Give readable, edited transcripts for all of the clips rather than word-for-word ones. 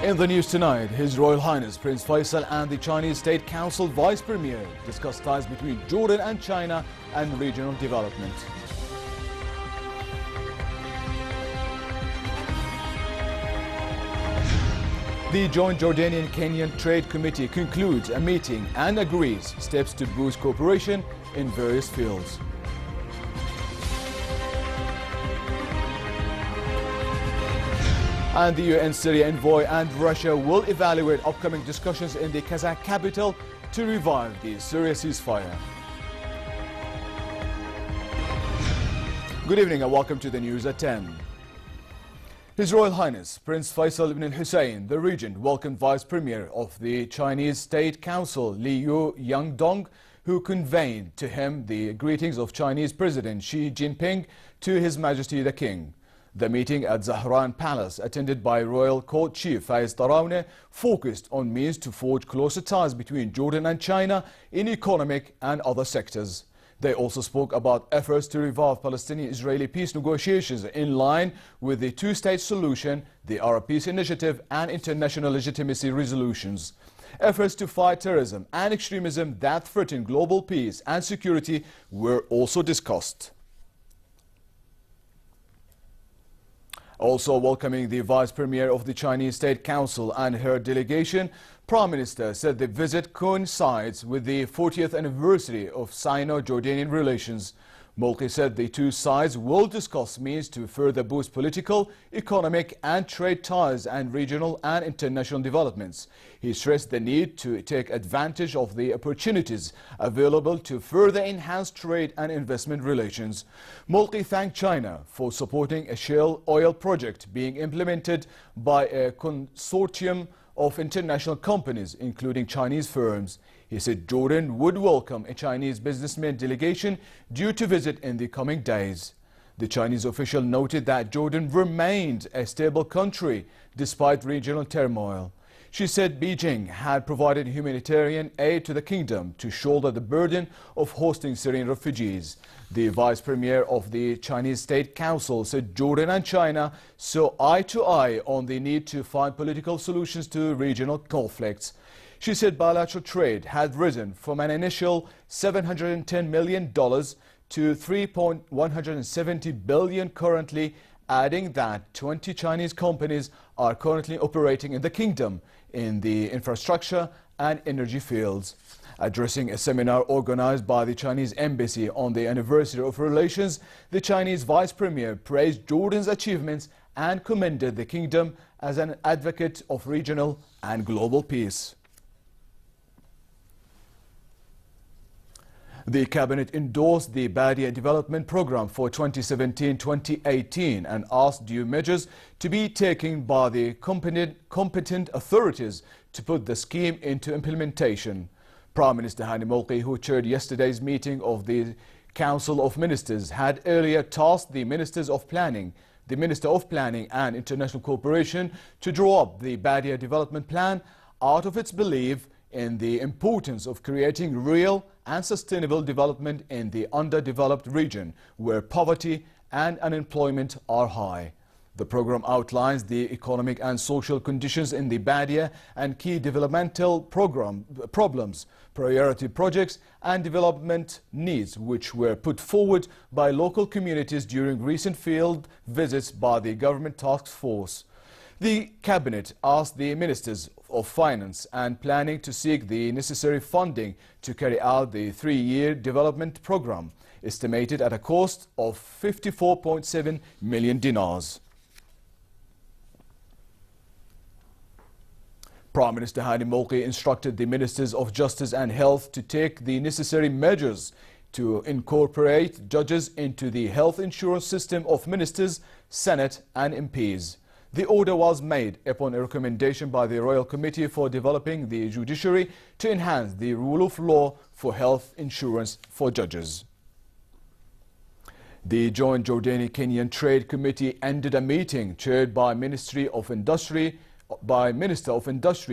In the news tonight, His Royal Highness Prince Faisal and the Chinese State Council Vice Premier discuss ties between Jordan and China and regional development. The Joint Jordanian-Kenyan Trade Committee concludes a meeting and agrees steps to boost cooperation in various fields. And the UN Syria envoy and Russia will evaluate upcoming discussions in the Kazakh capital to revive the Syria ceasefire. Good evening and welcome to the news at 10. His Royal Highness Prince Faisal ibn al-Hussein, the Regent, welcomed Vice Premier of the Chinese State Council Liu Yangdong, who conveyed to him the greetings of Chinese President Xi Jinping to His Majesty the King. The meeting at Zahran Palace, attended by Royal Court Chief Faiz Tarawne, focused on means to forge closer ties between Jordan and China in economic and other sectors. They also spoke about efforts to revive Palestinian-Israeli peace negotiations in line with the two-state solution, the Arab Peace Initiative and international legitimacy resolutions. Efforts to fight terrorism and extremism that threaten global peace and security were also discussed. Also welcoming the Vice Premier of the Chinese State Council and her delegation, Prime Minister said the visit coincides with the 40th anniversary of Sino-Jordanian relations. Mulki said the two sides will discuss means to further boost political, economic and trade ties and regional and international developments. He stressed the need to take advantage of the opportunities available to further enhance trade and investment relations. Mulki thanked China for supporting a shale oil project being implemented by a consortium of international companies, including Chinese firms. He said Jordan would welcome a Chinese businessman delegation due to visit in the coming days. The Chinese official noted that Jordan remained a stable country despite regional turmoil. She said Beijing had provided humanitarian aid to the kingdom to shoulder the burden of hosting Syrian refugees. The Vice Premier of the Chinese State Council said Jordan and China saw eye to eye on the need to find political solutions to regional conflicts. She said bilateral trade had risen from an initial $710 million to $3.170 billion currently, adding that 20 Chinese companies are currently operating in the kingdom in the infrastructure and energy fields. Addressing a seminar organized by the Chinese Embassy on the anniversary of relations, the Chinese Vice Premier praised Jordan's achievements and commended the kingdom as an advocate of regional and global peace. The Cabinet endorsed the Badia Development Programme for 2017-2018 and asked due measures to be taken by the competent authorities to put the scheme into implementation. Prime Minister Hani Mulki, who chaired yesterday's meeting of the Council of Ministers, had earlier tasked the Minister of Planning and International Cooperation to draw up the Badia Development Plan out of its belief in the importance of creating real and sustainable development in the underdeveloped region where poverty and unemployment are high. The program outlines the economic and social conditions in the Badia and key developmental problems, priority projects and development needs which were put forward by local communities during recent field visits by the government task force. The Cabinet asked the Ministers of Finance and Planning to seek the necessary funding to carry out the three-year development program, estimated at a cost of 54.7 million dinars. Prime Minister Hani Mulki instructed the Ministers of Justice and Health to take the necessary measures to incorporate judges into the health insurance system of ministers, Senate and MPs. The order was made upon a recommendation by the Royal Committee for Developing the Judiciary to enhance the rule of law for health insurance for judges. The Joint Jordanian-Kenyan Trade Committee ended a meeting chaired by Minister of Industry,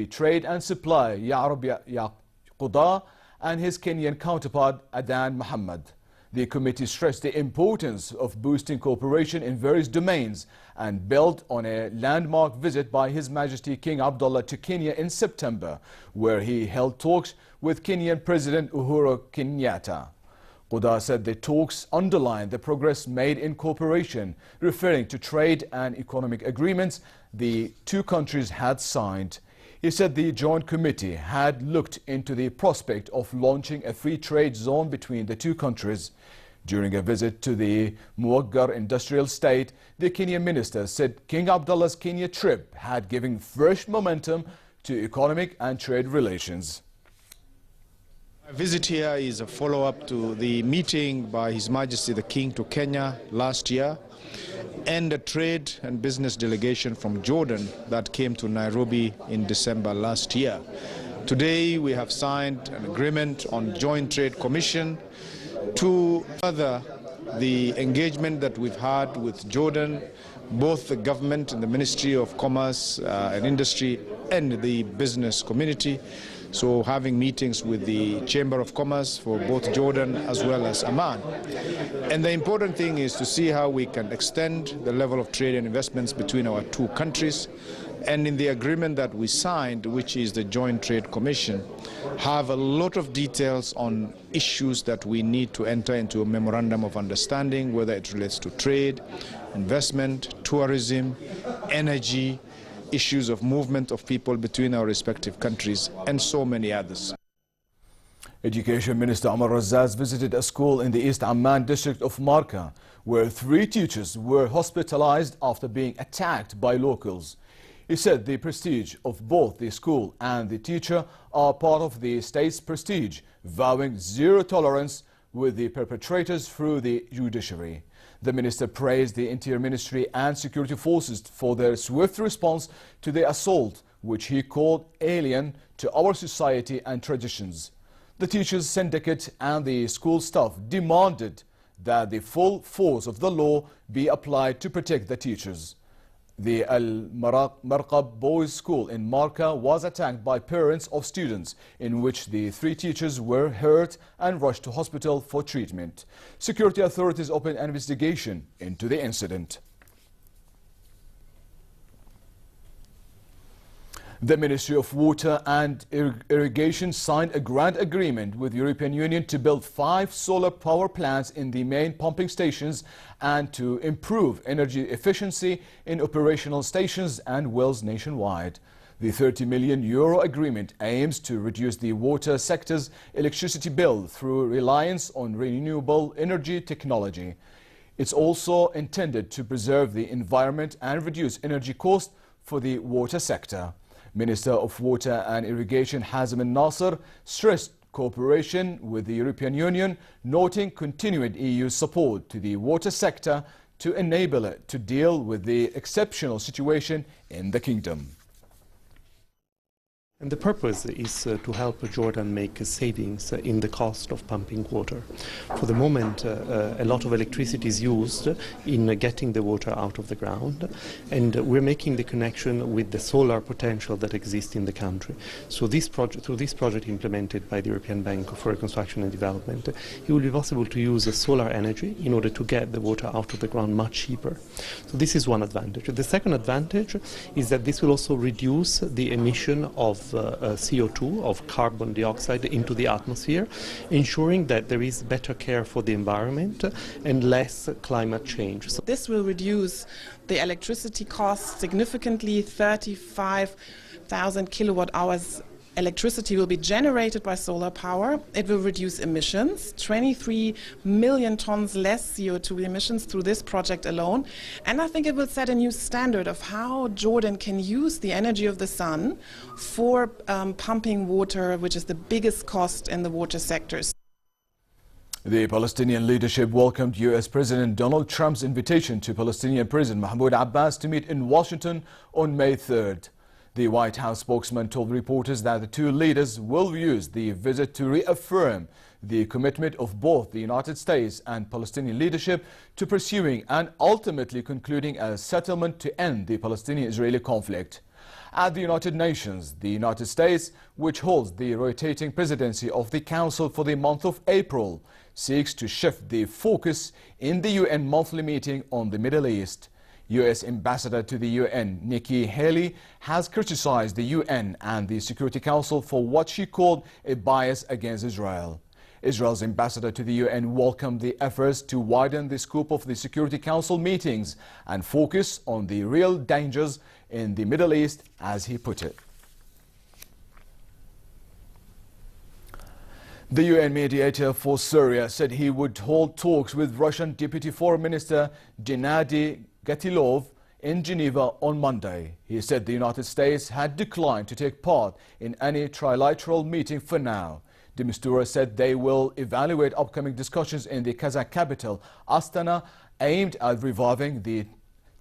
Trade and Supply Ya'rub Yaqudha and his Kenyan counterpart Adan Muhammad. The committee stressed the importance of boosting cooperation in various domains and built on a landmark visit by His Majesty King Abdullah to Kenya in September, where he held talks with Kenyan President Uhuru Kenyatta. Quda said the talks underlined the progress made in cooperation, referring to trade and economic agreements the two countries had signed. He said the Joint Committee had looked into the prospect of launching a free trade zone between the two countries. During a visit to the Muaggar industrial state, the Kenyan minister said King Abdullah's Kenya trip had given fresh momentum to economic and trade relations. My visit here is a follow-up to the meeting by His Majesty the King to Kenya last year, and a trade and business delegation from Jordan that came to Nairobi in December last year. Today we have signed an agreement on Joint Trade Commission to further the engagement that we've had with Jordan, both the government and the Ministry of Commerce and Industry and the business community. So having meetings with the Chamber of Commerce for both Jordan as well as Amman. And the important thing is to see how we can extend the level of trade and investments between our two countries. And in the agreement that we signed, which is the Joint Trade Commission, have a lot of details on issues that we need to enter into a memorandum of understanding, whether it relates to trade, investment, tourism, energy, issues of movement of people between our respective countries, and so many others. Education Minister Omar Razaz visited a school in the East Amman district of Marka, where 3 teachers were hospitalized after being attacked by locals. He said the prestige of both the school and the teacher are part of the state's prestige, vowing zero tolerance with the perpetrators through the judiciary. The minister praised the Interior Ministry and security forces for their swift response to the assault, which he called alien to our society and traditions. The teachers' syndicate and the school staff demanded that the full force of the law be applied to protect the teachers. The Al-Marqab Boys School in Marka was attacked by parents of students, in which the 3 teachers were hurt and rushed to hospital for treatment. Security authorities opened an investigation into the incident. The Ministry of Water and Irrigation signed a grant agreement with the European Union to build 5 solar power plants in the main pumping stations and to improve energy efficiency in operational stations and wells nationwide. The €30 million agreement aims to reduce the water sector's electricity bill through reliance on renewable energy technology. It's also intended to preserve the environment and reduce energy costs for the water sector. Minister of Water and Irrigation Hazem al-Nasser stressed cooperation with the European Union, noting continued EU support to the water sector to enable it to deal with the exceptional situation in the kingdom. And the purpose is to help Jordan make savings in the cost of pumping water. For the moment, a lot of electricity is used in getting the water out of the ground, and we're making the connection with the solar potential that exists in the country. So through this project implemented by the European Bank for Reconstruction and Development, it will be possible to use solar energy in order to get the water out of the ground much cheaper. So this is one advantage. The second advantage is that this will also reduce the emission of CO2, of carbon dioxide, into the atmosphere, ensuring that there is better care for the environment and less climate change. So this will reduce the electricity costs significantly. 35,000 kilowatt hours electricity will be generated by solar power. It will reduce emissions, 23 million tons less CO2 emissions through this project alone. And I think it will set a new standard of how Jordan can use the energy of the sun for pumping water, which is the biggest cost in the water sectors. The Palestinian leadership welcomed U.S. President Donald Trump's invitation to Palestinian President Mahmoud Abbas to meet in Washington on May 3rd. The White House spokesman told reporters that the two leaders will use the visit to reaffirm the commitment of both the United States and Palestinian leadership to pursuing and ultimately concluding a settlement to end the Palestinian-Israeli conflict. At the United Nations, the United States, which holds the rotating presidency of the Council for the month of April, seeks to shift the focus in the UN monthly meeting on the Middle East. U.S. Ambassador to the UN, Nikki Haley, has criticized the UN and the Security Council for what she called a bias against Israel. Israel's ambassador to the UN welcomed the efforts to widen the scope of the Security Council meetings and focus on the real dangers in the Middle East, as he put it. The UN mediator for Syria said he would hold talks with Russian Deputy Foreign Minister Gennady Gatilov in Geneva on Monday. He said the United States had declined to take part in any trilateral meeting for now. De Mistura said they will evaluate upcoming discussions in the Kazakh capital, Astana, aimed at reviving the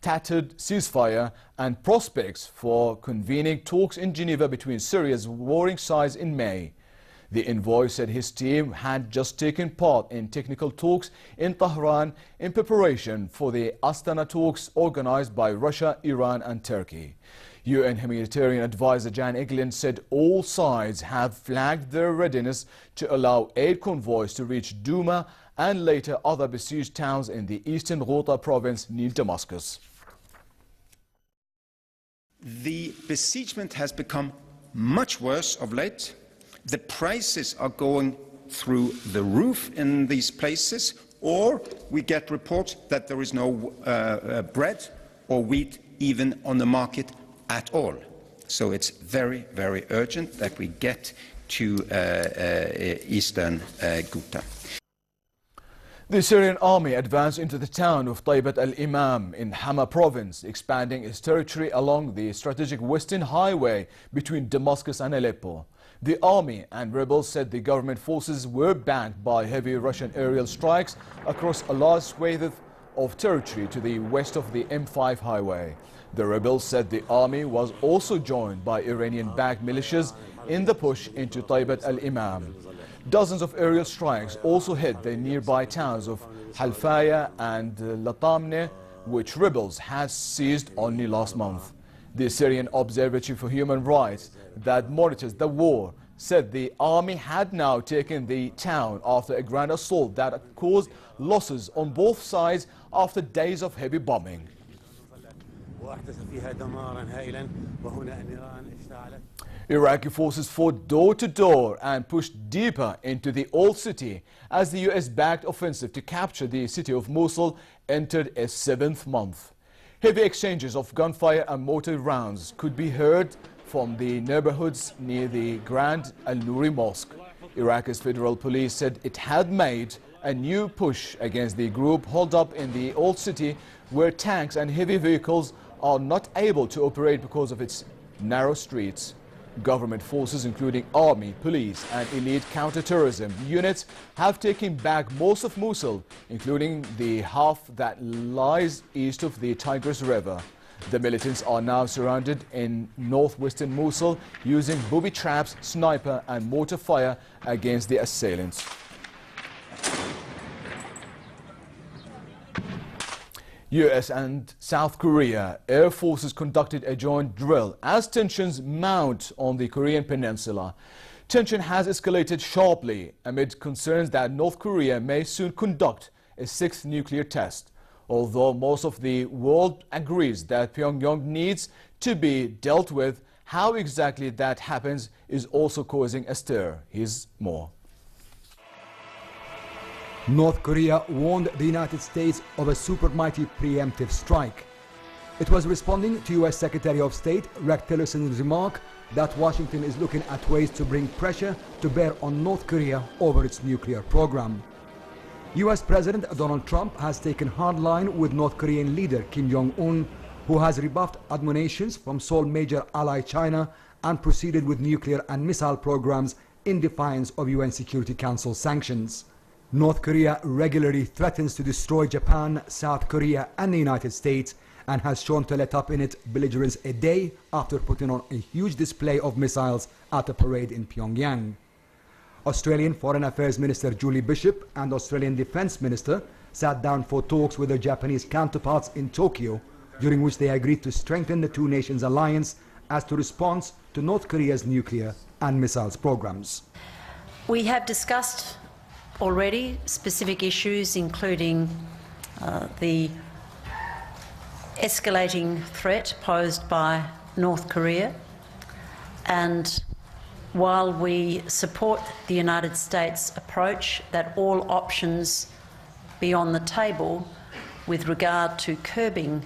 tattered ceasefire and prospects for convening talks in Geneva between Syria's warring sides in May. The envoy said his team had just taken part in technical talks in Tehran in preparation for the Astana talks organized by Russia, Iran and Turkey. UN humanitarian advisor Jan Egeland said all sides have flagged their readiness to allow aid convoys to reach Douma and later other besieged towns in the eastern Ghouta province near Damascus. The besiegement has become much worse of late. The prices are going through the roof in these places, or we get reports that there is no bread or wheat even on the market at all. So it's very, very urgent that we get to eastern Ghouta. The Syrian army advanced into the town of Taybat al-Imam in Hama province, expanding its territory along the strategic western highway between Damascus and Aleppo. The army and rebels said the government forces were backed by heavy Russian aerial strikes across a large swathe of territory to the west of the M5 highway. The rebels said the army was also joined by Iranian-backed militias in the push into Taybat al-Imam. Dozens of aerial strikes also hit the nearby towns of Halfaya and Latamne, which rebels had seized only last month. The Syrian Observatory for Human Rights that monitors the war said the army had now taken the town after a grand assault that caused losses on both sides after days of heavy bombing. Iraqi forces fought door-to-door and pushed deeper into the old city as the US-backed offensive to capture the city of Mosul entered a 7th month. Heavy exchanges of gunfire and mortar rounds could be heard from the neighborhoods near the Grand Al-Nouri Mosque. Iraq's federal police said it had made a new push against the group holed up in the old city where tanks and heavy vehicles are not able to operate because of its narrow streets. Government forces, including army, police and elite counter-terrorism units, have taken back most of Mosul, including the half that lies east of the Tigris River. The militants are now surrounded in northwestern Mosul using booby traps, sniper and mortar fire against the assailants. US and South Korea air forces conducted a joint drill as tensions mount on the Korean peninsula. Tension has escalated sharply amid concerns that North Korea may soon conduct a 6th nuclear test. Although most of the world agrees that Pyongyang needs to be dealt with, how exactly that happens is also causing a stir. Here's more. North Korea warned the United States of a supermighty preemptive strike. It was responding to US Secretary of State Rex Tillerson's remark that Washington is looking at ways to bring pressure to bear on North Korea over its nuclear program. US President Donald Trump has taken hard line with North Korean leader Kim Jong-un, who has rebuffed admonitions from sole major ally China and proceeded with nuclear and missile programs in defiance of UN Security Council sanctions. North Korea regularly threatens to destroy Japan, South Korea and the United States and has shown to let up in its belligerence a day after putting on a huge display of missiles at a parade in Pyongyang. Australian Foreign Affairs Minister Julie Bishop and Australian Defence Minister sat down for talks with their Japanese counterparts in Tokyo, during which they agreed to strengthen the two nations' alliance as to response to North Korea's nuclear and missiles programs. We have discussed already specific issues including the escalating threat posed by North Korea, and while we support the United States approach that all options be on the table with regard to curbing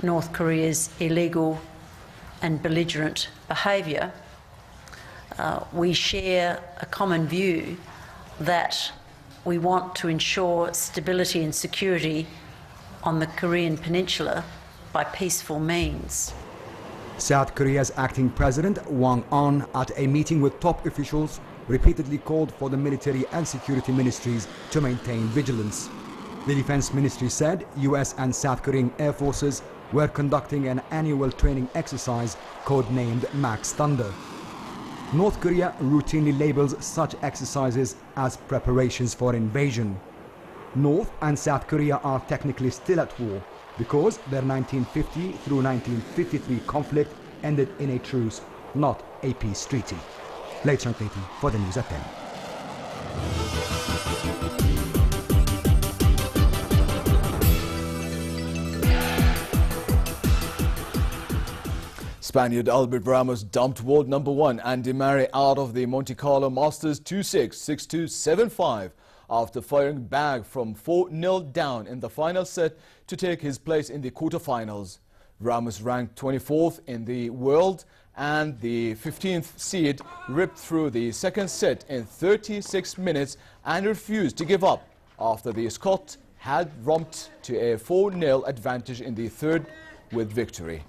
North Korea's illegal and belligerent behaviour, we share a common view that we want to ensure stability and security on the Korean Peninsula by peaceful means. South Korea's acting president Wang On, at a meeting with top officials, repeatedly called for the military and security ministries to maintain vigilance. The defense ministry said US and South Korean air forces were conducting an annual training exercise codenamed Max Thunder. North Korea routinely labels such exercises as preparations for invasion. North and South Korea are technically still at war because their 1950 through 1953 conflict ended in a truce, not a peace treaty. Late translating for the news at 10. Spaniard Albert Ramos dumped world number 1 Andy Murray out of the Monte Carlo Masters 2-6, 6-2, 7-5 after firing back from 4-0 down in the final set to take his place in the quarterfinals. Ramos ranked 24th in the world and the 15th seed ripped through the second set in 36 minutes and refused to give up after the Scot had romped to a 4-0 advantage in the third with victory.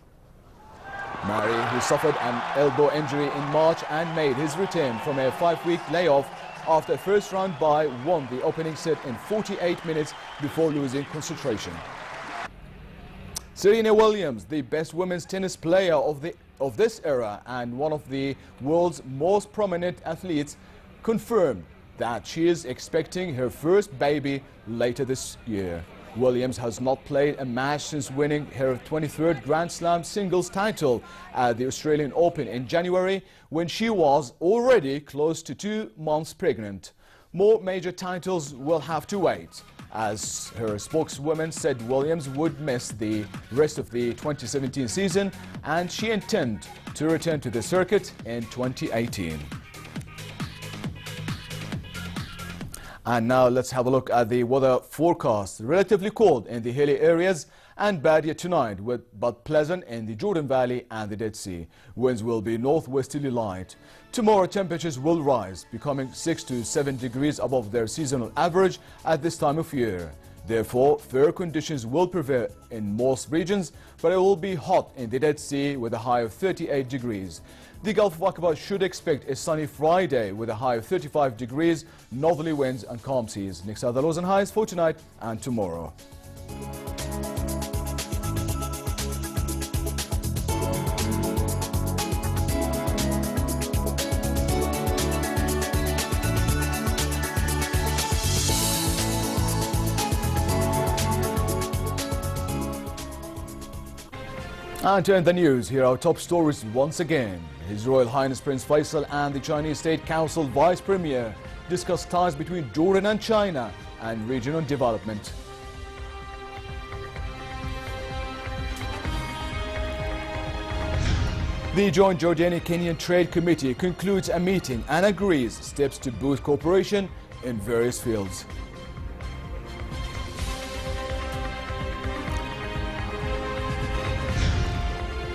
Murray, who suffered an elbow injury in March and made his return from a 5-week layoff after a first-round bye, won the opening set in 48 minutes before losing concentration. Serena Williams, the best women's tennis player of this era and one of the world's most prominent athletes, confirmed that she is expecting her first baby later this year. Williams has not played a match since winning her 23rd Grand Slam singles title at the Australian Open in January, when she was already close to 2 months pregnant. More major titles will have to wait, as her spokeswoman said Williams would miss the rest of the 2017 season and she intends to return to the circuit in 2018. And now let's have a look at the weather forecast. Relatively cold in the hilly areas and bad yet tonight, but pleasant in the Jordan Valley and the Dead Sea. Winds will be northwesterly light. Tomorrow temperatures will rise, becoming 6 to 7 degrees above their seasonal average at this time of year. Therefore, fair conditions will prevail in most regions, but it will be hot in the Dead Sea with a high of 38 degrees. The Gulf of Aqaba should expect a sunny Friday with a high of 35 degrees, northerly winds and calm seas. Next are the lows and highs for tonight and tomorrow. And to end the news, here are our top stories once again. His Royal Highness Prince Faisal and the Chinese State Council Vice Premier discussed ties between Jordan and China and regional development. The Joint Jordanian-Kenyan Trade Committee concludes a meeting and agrees steps to boost cooperation in various fields.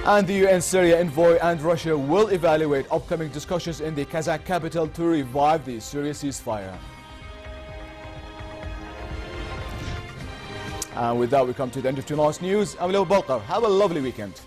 And the UN Syria envoy and Russia will evaluate upcoming discussions in the Kazakh capital to revive the Syria ceasefire. And with that, we come to the end of tonight's news. I'm Leo Balkar. Have a lovely weekend.